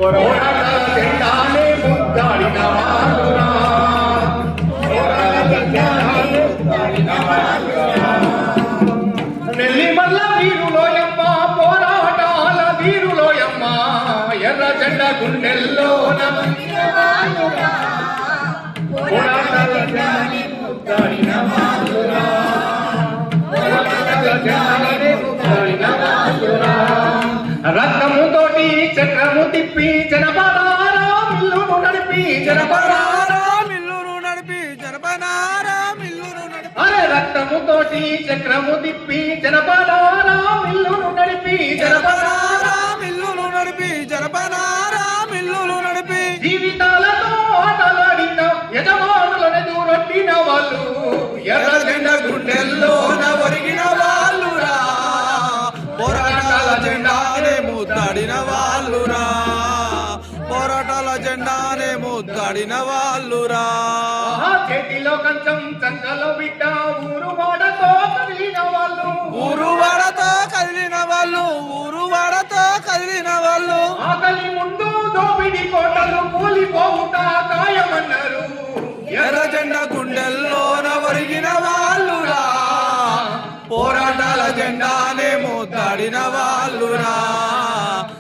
పోరాటాల జెండానే ముద్దాడిన వాళ్ళురా నెల్లిమల్ల వీరులోయమ్మ పోరాటాల వీరులోయమ్మ ఎర్ర జెండ గుండెల్లోన పోరాటాల జెండానే ముద్దాడిన వాళ్ళురా రక్తముతోటి చక్రము తిప్పి జనపదారా మిల్లును నడిపి జనపదారా మిల్లును నడిపి జనపదారా మిల్లును నడిపి అరే రక్తముతోటి చక్రము తిప్పి జనపదారా మిల్లును నడిపి జనపదారా మిల్లును నడిపి జనపదారా మిల్లును నడిపి జీవితాలతో ఆటలాడిన యజమానులను దూరొట్టిన వాళ్ళు ఎర్ర జెండ గుండెల్లోన ఒరిగిన వాళ్ళురా పోరాటాల జెండానే ముద్దాడిన వాళ్ళురా పోరాటాల జెండానే ముద్దాడిన వాళ్ళురా చేతిలో కంచం చంకలో బిడ్డ ఊరు వాడతో కదిలిన వాళ్ళు ఊరు వాడతో కదిలిన వాళ్ళు ఊరు వాడతో కదిలిన వాళ్ళు ఆకలి ముందు దోపిడి కోటలు కూలిపోవుట ఖాయమన్నారు ఎర్ర జెండ గుండెల్లోన ఒరిగిన వాళ్ళురా పోరాటాల జెండానే ముద్దాడిన వాళ్ళురా